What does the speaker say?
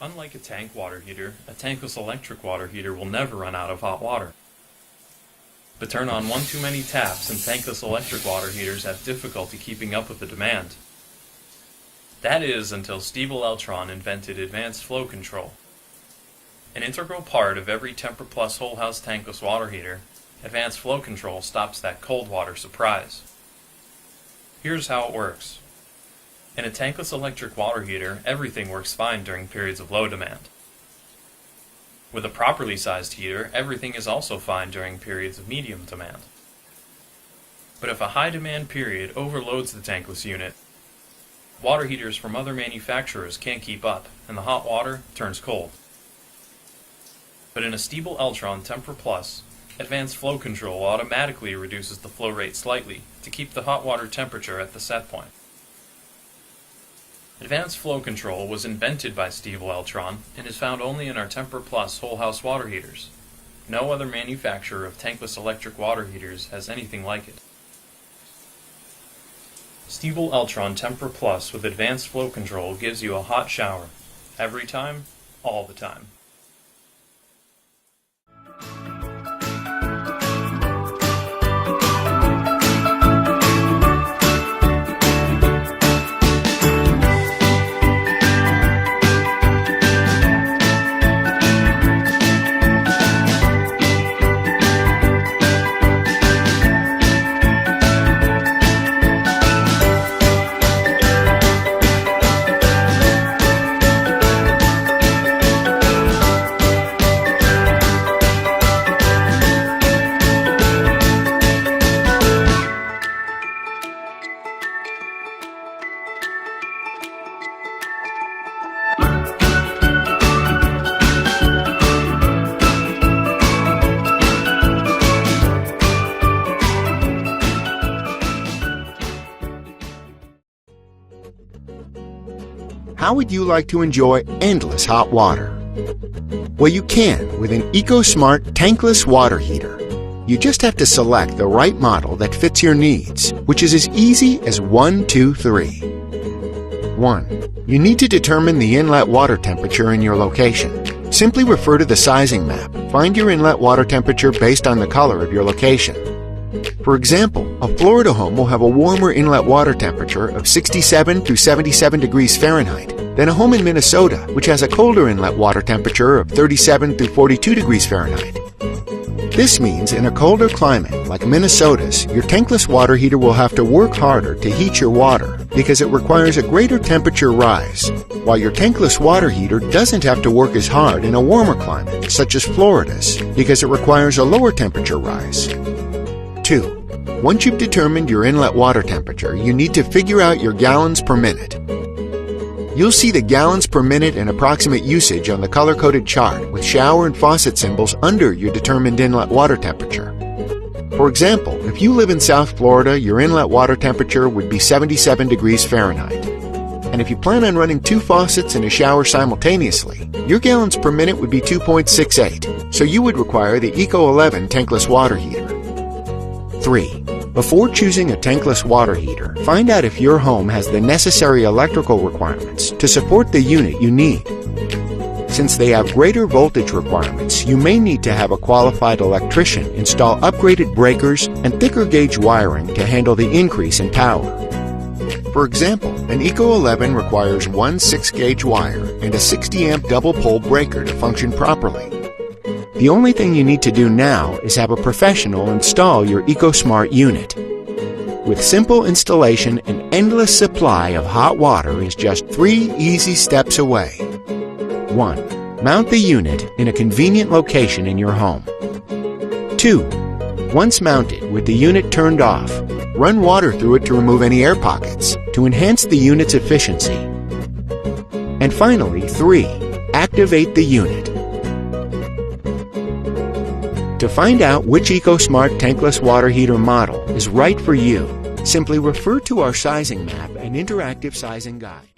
Unlike a tank water heater, a tankless electric water heater will never run out of hot water. But turn on one too many taps and tankless electric water heaters have difficulty keeping up with the demand. That is until Steve Eltron invented advanced flow control. An integral part of every Temper Plus whole house tankless water heater, advanced flow control stops that cold water surprise. Here's how it works. In a tankless electric water heater, everything works fine during periods of low demand. With a properly sized heater, everything is also fine during periods of medium demand. But if a high demand period overloads the tankless unit, water heaters from other manufacturers can't keep up, and the hot water turns cold. But in a Stiebel Eltron Temper Plus, advanced flow control automatically reduces the flow rate slightly to keep the hot water temperature at the set point. Advanced flow control was invented by Steve Eltron and is found only in our Temper Plus whole house water heaters. No other manufacturer of tankless electric water heaters has anything like it. Steve Eltron Temper Plus with advanced flow control gives you a hot shower. Every time, all the time. How would you like to enjoy endless hot water? Well, you can with an EcoSmart tankless water heater. You just have to select the right model that fits your needs, which is as easy as 1, 2, 3. 1. You need to determine the inlet water temperature in your location. Simply refer to the sizing map. Find your inlet water temperature based on the color of your location. For example, a Florida home will have a warmer inlet water temperature of 67 to 77 degrees Fahrenheit than a home in Minnesota, which has a colder inlet water temperature of 37 to 42 degrees Fahrenheit. This means in a colder climate like Minnesota's, your tankless water heater will have to work harder to heat your water because it requires a greater temperature rise, while your tankless water heater doesn't have to work as hard in a warmer climate, such as Florida's, because it requires a lower temperature rise. 2. Once you've determined your inlet water temperature, you need to figure out your gallons per minute. You'll see the gallons per minute and approximate usage on the color-coded chart with shower and faucet symbols under your determined inlet water temperature. For example, if you live in South Florida, your inlet water temperature would be 77 degrees Fahrenheit. And if you plan on running 2 faucets and a shower simultaneously, your gallons per minute would be 2.68, so you would require the Eco 11 tankless water heater. 3. Before choosing a tankless water heater, find out if your home has the necessary electrical requirements to support the unit you need. Since they have greater voltage requirements, you may need to have a qualified electrician install upgraded breakers and thicker gauge wiring to handle the increase in power. For example, an Eco 11 requires one 6-gauge wire and a 60-amp double-pole breaker to function properly. The only thing you need to do now is have a professional install your EcoSmart unit. With simple installation, an endless supply of hot water is just 3 easy steps away. 1. Mount the unit in a convenient location in your home. 2. Once mounted with the unit turned off, run water through it to remove any air pockets to enhance the unit's efficiency. And finally, 3. Activate the unit. To find out which EcoSmart tankless water heater model is right for you, simply refer to our sizing map and interactive sizing guide.